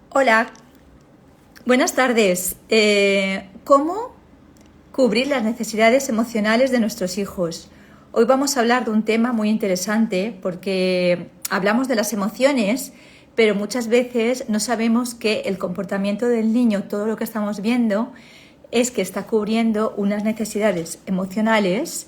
Hola, buenas tardes. ¿Cómo cubrir las necesidades emocionales de nuestros hijos? Hoy vamos a hablar de un tema muy interesante porque hablamos de las emociones, pero muchas veces no sabemos que el comportamiento del niño, todo lo que estamos viendo, es que está cubriendo unas necesidades emocionales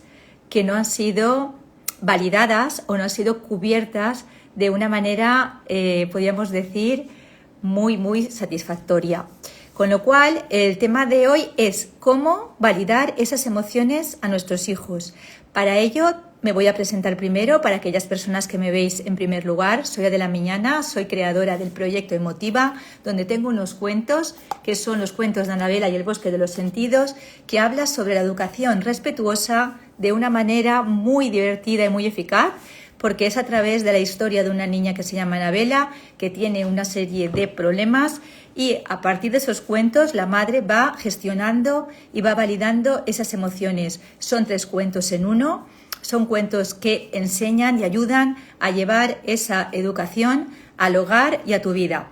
que no han sido validadas o no han sido cubiertas de una manera, podríamos decir, muy satisfactoria. Con lo cual, el tema de hoy es cómo validar esas emociones a nuestros hijos. Para ello, me voy a presentar primero para aquellas personas que me veis en primer lugar. Soy Adela Miñana, soy creadora del proyecto Emotiva, donde tengo unos cuentos, que son los cuentos de Anabela y el bosque de los sentidos, que habla sobre la educación respetuosa de una manera muy divertida y muy eficaz, porque es a través de la historia de una niña que se llama Anabela, que tiene una serie de problemas y a partir de esos cuentos la madre va gestionando y va validando esas emociones. Son 3 cuentos en uno, son cuentos que enseñan y ayudan a llevar esa educación al hogar y a tu vida.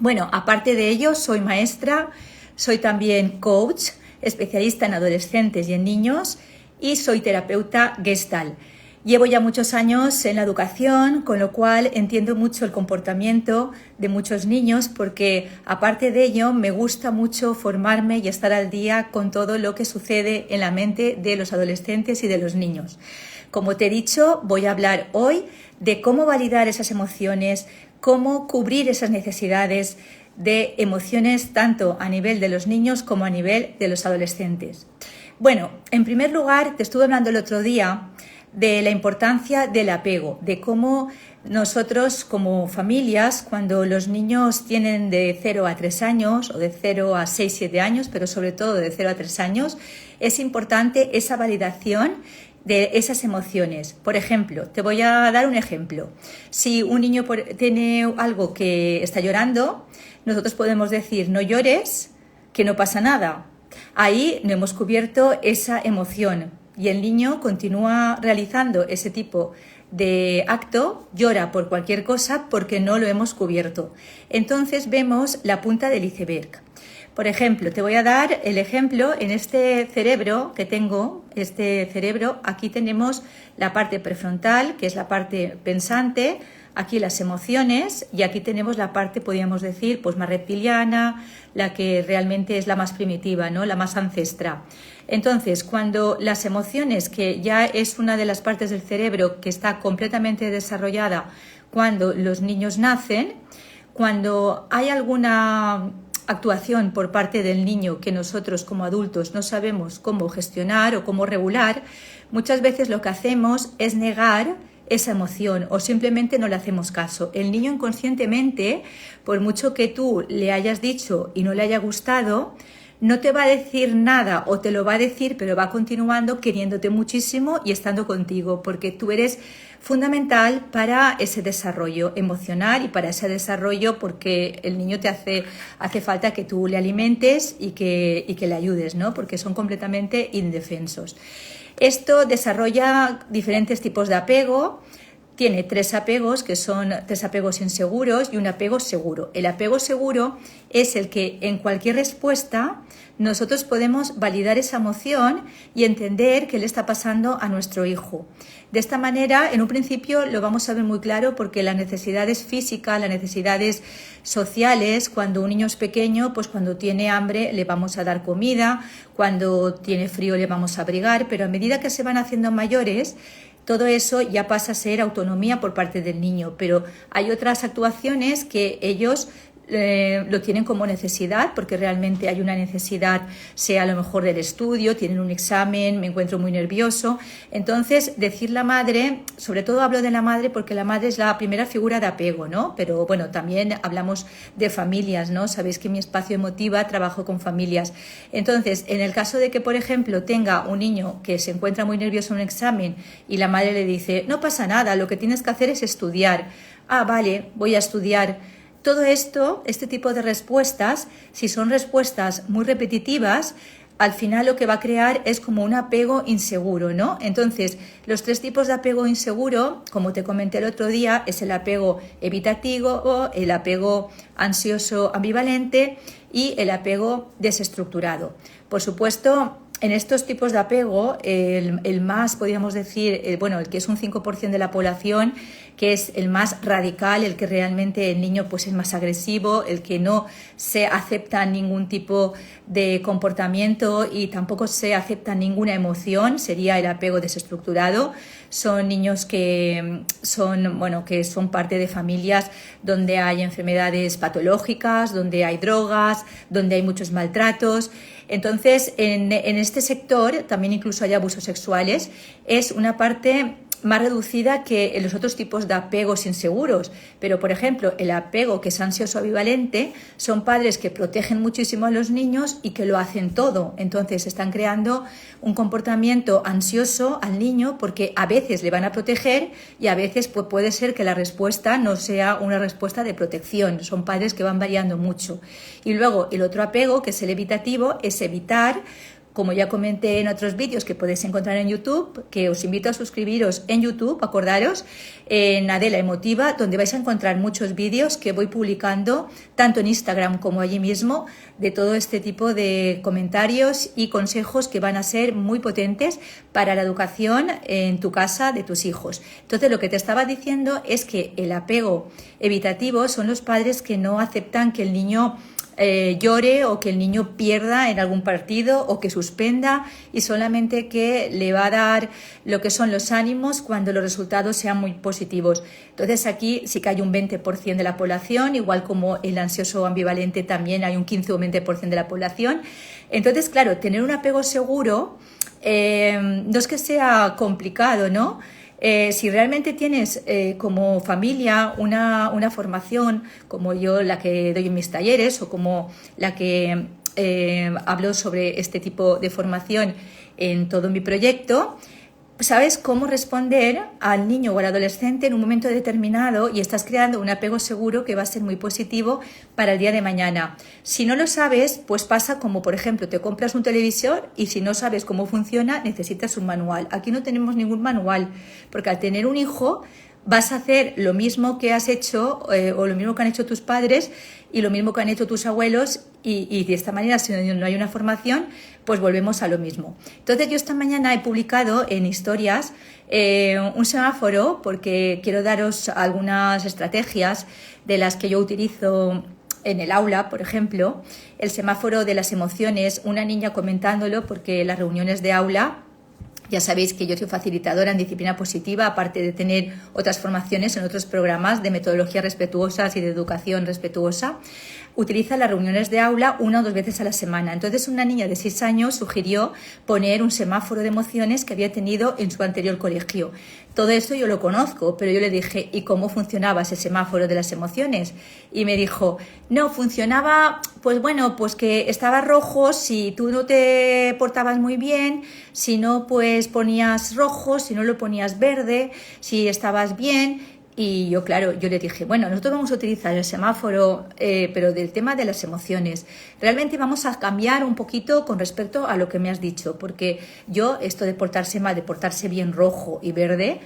Bueno, aparte de ello, soy maestra, soy también coach, especialista en adolescentes y en niños y soy terapeuta Gestalt. Llevo ya muchos años en la educación, con lo cual entiendo mucho el comportamiento de muchos niños porque, aparte de ello, me gusta mucho formarme y estar al día con todo lo que sucede en la mente de los adolescentes y de los niños. Como te he dicho, voy a hablar hoy de cómo validar esas emociones, cómo cubrir esas necesidades de emociones tanto a nivel de los niños como a nivel de los adolescentes. Bueno, en primer lugar, te estuve hablando el otro día de la importancia del apego, de cómo nosotros como familias, cuando los niños tienen de 0 a 3 años o de 0 a 6, 7 años, pero sobre todo de 0 a 3 años, es importante esa validación de esas emociones. Por ejemplo, te voy a dar un ejemplo. Si un niño tiene algo que está llorando, nosotros podemos decir no llores, que no pasa nada. Ahí no hemos cubierto esa emoción. Y el niño continúa realizando ese tipo de acto, llora por cualquier cosa porque no lo hemos cubierto. Entonces vemos la punta del iceberg. Por ejemplo, te voy a dar el ejemplo en este cerebro que tengo, aquí tenemos la parte prefrontal, que es la parte pensante, aquí las emociones y aquí tenemos la parte, podríamos decir, pues más reptiliana, la que realmente es la más primitiva, ¿no? La más ancestral. Entonces, cuando las emociones, que ya es una de las partes del cerebro que está completamente desarrollada cuando los niños nacen, cuando hay alguna actuación por parte del niño que nosotros como adultos no sabemos cómo gestionar o cómo regular, muchas veces lo que hacemos es negar esa emoción o simplemente no le hacemos caso. El niño inconscientemente, por mucho que tú le hayas dicho y no le haya gustado, no te va a decir nada o te lo va a decir, pero va continuando queriéndote muchísimo y estando contigo, porque tú eres fundamental para ese desarrollo emocional y para ese desarrollo, porque el niño hace falta que tú le alimentes y que le ayudes, ¿no? Porque son completamente indefensos. Esto desarrolla diferentes tipos de apego. Tiene 3 apegos, que son 3 apegos inseguros y un apego seguro. El apego seguro es el que en cualquier respuesta nosotros podemos validar esa emoción y entender qué le está pasando a nuestro hijo. De esta manera, en un principio lo vamos a ver muy claro porque las necesidades físicas, las necesidades sociales, cuando un niño es pequeño, pues cuando tiene hambre le vamos a dar comida, cuando tiene frío le vamos a abrigar, pero a medida que se van haciendo mayores, todo eso ya pasa a ser autonomía por parte del niño, pero hay otras actuaciones que ellos lo tienen como necesidad, porque realmente hay una necesidad, sea a lo mejor del estudio, tienen un examen, me encuentro muy nervioso. Entonces, decir la madre, sobre todo hablo de la madre porque la madre es la primera figura de apego, ¿no? Pero bueno, también hablamos de familias, ¿no? Sabéis que en mi espacio Emotiva trabajo con familias. Entonces, en el caso de que, por ejemplo, tenga un niño que se encuentra muy nervioso en un examen y la madre le dice, no pasa nada, lo que tienes que hacer es estudiar. Ah, vale, voy a estudiar. Todo esto, este tipo de respuestas, si son respuestas muy repetitivas, al final lo que va a crear es como un apego inseguro, ¿no? Entonces, los 3 tipos de apego inseguro, como te comenté el otro día, es el apego evitativo, el apego ansioso ambivalente y el apego desestructurado. Por supuesto, en estos tipos de apego, el más, podríamos decir, el que es un 5% de la población, que es el más radical, el que realmente el niño pues es más agresivo, el que no se acepta ningún tipo de comportamiento y tampoco se acepta ninguna emoción, sería el apego desestructurado. Son niños que son parte de familias donde hay enfermedades patológicas, donde hay drogas, donde hay muchos maltratos. Entonces, en este sector, también incluso hay abusos sexuales, es una parte más reducida que en los otros tipos de apegos inseguros. Pero, por ejemplo, el apego que es ansioso ambivalente son padres que protegen muchísimo a los niños y que lo hacen todo. Entonces, están creando un comportamiento ansioso al niño porque a veces le van a proteger y a veces pues, puede ser que la respuesta no sea una respuesta de protección. Son padres que van variando mucho. Y luego, el otro apego, que es el evitativo, es evitar, como ya comenté en otros vídeos que podéis encontrar en YouTube, que os invito a suscribiros en YouTube, acordaros, en Adela Emotiva, donde vais a encontrar muchos vídeos que voy publicando, tanto en Instagram como allí mismo, de todo este tipo de comentarios y consejos que van a ser muy potentes para la educación en tu casa de tus hijos. Entonces, lo que te estaba diciendo es que el apego evitativo son los padres que no aceptan que el niño llore o que el niño pierda en algún partido o que suspenda y solamente que le va a dar lo que son los ánimos cuando los resultados sean muy positivos. Entonces aquí sí que hay un 20% de la población, igual como el ansioso ambivalente también hay un 15 o 20% de la población. Entonces, claro, tener un apego seguro no es que sea complicado, ¿no? Si realmente tienes como familia una formación como yo la que doy en mis talleres o como la que hablo sobre este tipo de formación en todo mi proyecto, sabes cómo responder al niño o al adolescente en un momento determinado y estás creando un apego seguro que va a ser muy positivo para el día de mañana. Si no lo sabes, pues pasa como, por ejemplo, te compras un televisor y si no sabes cómo funciona, necesitas un manual. Aquí no tenemos ningún manual, porque al tener un hijo vas a hacer lo mismo que has hecho o lo mismo que han hecho tus padres y lo mismo que han hecho tus abuelos y de esta manera, si no hay una formación, pues volvemos a lo mismo. Entonces yo esta mañana he publicado en historias un semáforo porque quiero daros algunas estrategias de las que yo utilizo en el aula, por ejemplo, el semáforo de las emociones, una niña comentándolo porque las reuniones de aula, ya sabéis que yo soy facilitadora en disciplina positiva, aparte de tener otras formaciones en otros programas de metodologías respetuosas y de educación respetuosa. Utiliza las reuniones de aula 1 o 2 veces a la semana. Entonces una niña de 6 años sugirió poner un semáforo de emociones que había tenido en su anterior colegio. Todo esto yo lo conozco, pero yo le dije, ¿y cómo funcionaba ese semáforo de las emociones? Y me dijo, no, funcionaba, pues que estaba rojo si tú no te portabas muy bien, si no, pues ponías rojo, si no lo ponías verde, si estabas bien. Y yo, claro, yo le dije, bueno, nosotros vamos a utilizar el semáforo, pero del tema de las emociones. Realmente vamos a cambiar un poquito con respecto a lo que me has dicho, porque yo esto de portarse mal, de portarse bien rojo y verde,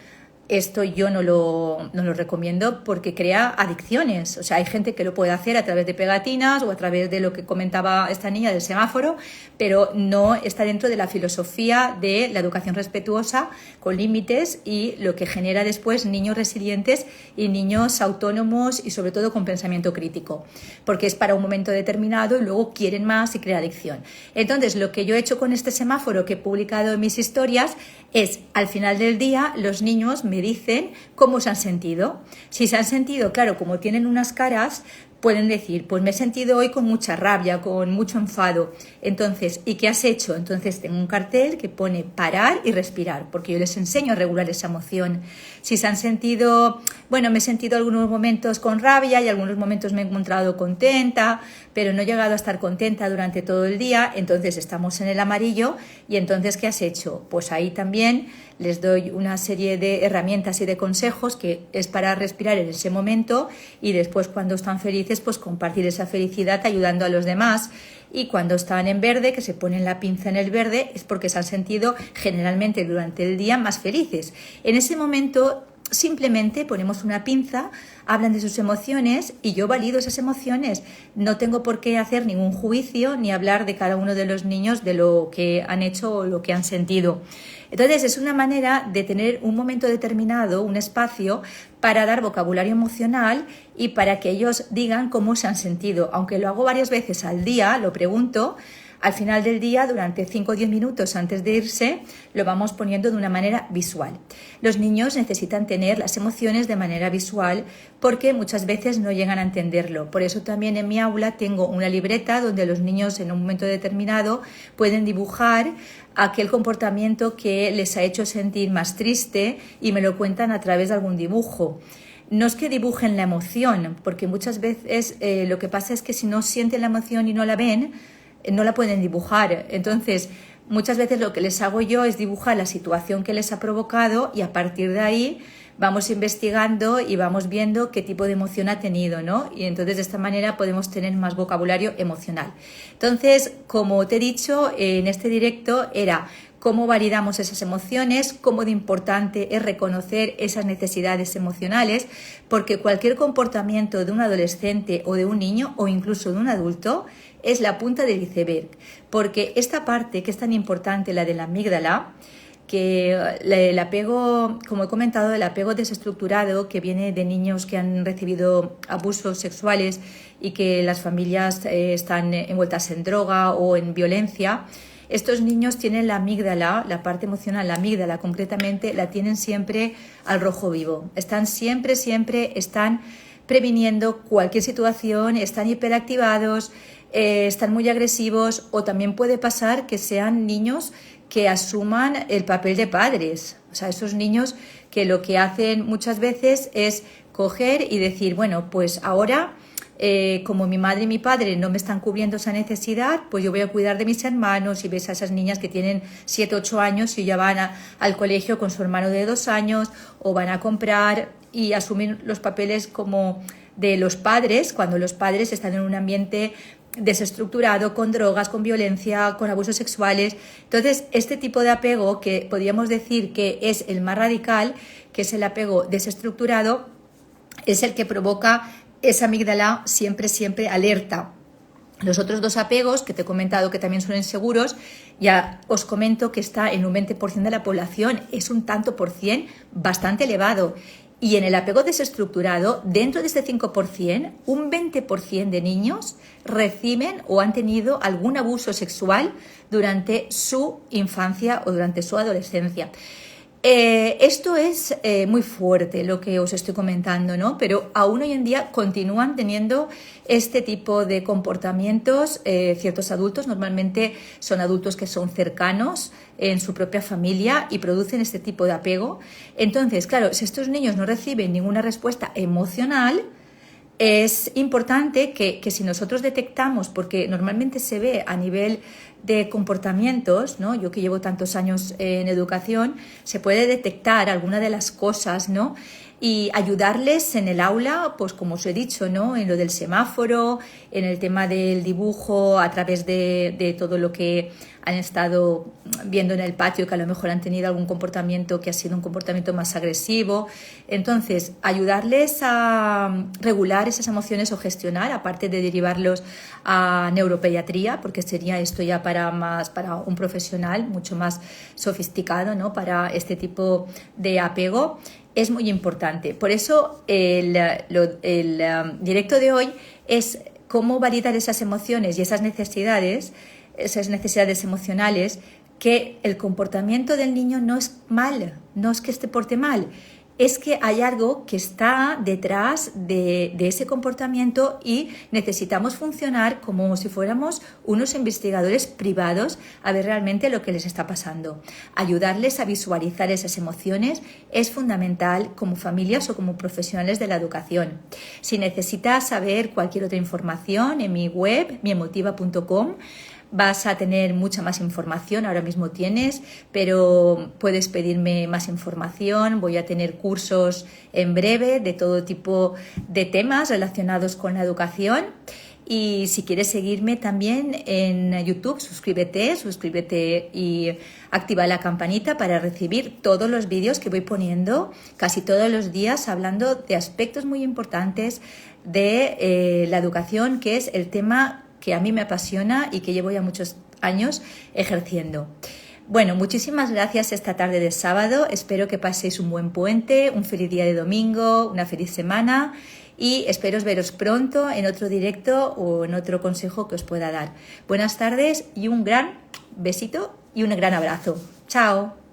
esto yo no lo recomiendo porque crea adicciones. O sea, hay gente que lo puede hacer a través de pegatinas o a través de lo que comentaba esta niña del semáforo, pero no está dentro de la filosofía de la educación respetuosa con límites y lo que genera después niños resilientes y niños autónomos y sobre todo con pensamiento crítico, porque es para un momento determinado y luego quieren más y crea adicción. Entonces, lo que yo he hecho con este semáforo que he publicado en mis historias es, al final del día, los niños me dicen cómo se han sentido. Si se han sentido, claro, como tienen unas caras, pueden decir, pues me he sentido hoy con mucha rabia, con mucho enfado. Entonces, ¿y qué has hecho? Entonces tengo un cartel que pone parar y respirar, porque yo les enseño a regular esa emoción. Si se han sentido, me he sentido algunos momentos con rabia y algunos momentos me he encontrado contenta, pero no he llegado a estar contenta durante todo el día, entonces estamos en el amarillo. Y entonces, ¿qué has hecho? Pues ahí también les doy una serie de herramientas y de consejos que es para respirar en ese momento y después cuando están felices veces pues compartir esa felicidad ayudando a los demás. Y cuando están en verde, que se ponen la pinza en el verde, es porque se han sentido generalmente durante el día más felices. En ese momento simplemente ponemos una pinza, hablan de sus emociones y yo valido esas emociones. No tengo por qué hacer ningún juicio ni hablar de cada uno de los niños de lo que han hecho o lo que han sentido. Entonces es una manera de tener un momento determinado, un espacio para dar vocabulario emocional y para que ellos digan cómo se han sentido. Aunque lo hago varias veces al día, lo pregunto. Al final del día, durante 5 o 10 minutos antes de irse, lo vamos poniendo de una manera visual. Los niños necesitan tener las emociones de manera visual porque muchas veces no llegan a entenderlo. Por eso también en mi aula tengo una libreta donde los niños en un momento determinado pueden dibujar aquel comportamiento que les ha hecho sentir más triste y me lo cuentan a través de algún dibujo. No es que dibujen la emoción, porque muchas veces lo que pasa es que si no sienten la emoción y no la ven, no la pueden dibujar. Entonces, muchas veces lo que les hago yo es dibujar la situación que les ha provocado y a partir de ahí vamos investigando y vamos viendo qué tipo de emoción ha tenido, ¿no? Y entonces de esta manera podemos tener más vocabulario emocional. Entonces, como te he dicho, en este directo era cómo validamos esas emociones, cómo de importante es reconocer esas necesidades emocionales, porque cualquier comportamiento de un adolescente o de un niño o incluso de un adulto es la punta del iceberg, porque esta parte que es tan importante, la de la amígdala, que el apego, como he comentado, el apego desestructurado que viene de niños que han recibido abusos sexuales y que las familias están envueltas en droga o en violencia, estos niños tienen la amígdala, la parte emocional, la amígdala concretamente, la tienen siempre al rojo vivo. Están siempre están previniendo cualquier situación, están hiperactivados, están muy agresivos o también puede pasar que sean niños que asuman el papel de padres. O sea, esos niños que lo que hacen muchas veces es coger y decir, bueno, pues ahora como mi madre y mi padre no me están cubriendo esa necesidad, pues yo voy a cuidar de mis hermanos y ves a esas niñas que tienen 7, 8 años y ya van al colegio con su hermano de 2 años o van a comprar y asumir los papeles como de los padres cuando los padres están en un ambiente desestructurado, con drogas, con violencia, con abusos sexuales. Entonces, este tipo de apego, que podríamos decir que es el más radical, que es el apego desestructurado, es el que provoca esa amígdala siempre alerta. Los otros dos apegos que te he comentado que también son inseguros, ya os comento que está en un 20% de la población, es un tanto por cien bastante elevado. Y en el apego desestructurado, dentro de este 5%, un 20% de niños reciben o han tenido algún abuso sexual durante su infancia o durante su adolescencia. Esto es muy fuerte lo que os estoy comentando, ¿no? Pero aún hoy en día continúan teniendo este tipo de comportamientos ciertos adultos. Normalmente son adultos que son cercanos en su propia familia y producen este tipo de apego. Entonces, claro, si estos niños no reciben ninguna respuesta emocional, es importante que si nosotros detectamos, porque normalmente se ve a nivel de comportamientos, ¿no? Yo que llevo tantos años en educación, se puede detectar alguna de las cosas, ¿no? Y ayudarles en el aula, pues como os he dicho, ¿no? En lo del semáforo, en el tema del dibujo, a través de todo lo que han estado viendo en el patio, que a lo mejor han tenido algún comportamiento que ha sido un comportamiento más agresivo. Entonces, ayudarles a regular esas emociones o gestionar, aparte de derivarlos a neuropediatría, porque sería esto ya para un profesional mucho más sofisticado, ¿no? Para este tipo de apego. Es muy importante. Por eso el directo de hoy es cómo validar esas emociones y esas necesidades emocionales, que el comportamiento del niño no es mal, no es que se porte mal, es que hay algo que está detrás de ese comportamiento y necesitamos funcionar como si fuéramos unos investigadores privados a ver realmente lo que les está pasando. Ayudarles a visualizar esas emociones es fundamental como familias o como profesionales de la educación. Si necesitas saber cualquier otra información, en mi web, miemotiva.com, vas a tener mucha más información, ahora mismo tienes, pero puedes pedirme más información. Voy a tener cursos en breve de todo tipo de temas relacionados con la educación. Y si quieres seguirme también en YouTube, suscríbete y activa la campanita para recibir todos los vídeos que voy poniendo casi todos los días, hablando de aspectos muy importantes de la educación, que es el tema que a mí me apasiona y que llevo ya muchos años ejerciendo. Bueno, muchísimas gracias esta tarde de sábado. Espero que paséis un buen puente, un feliz día de domingo, una feliz semana. Y espero veros pronto en otro directo o en otro consejo que os pueda dar. Buenas tardes y un gran besito y un gran abrazo. Chao.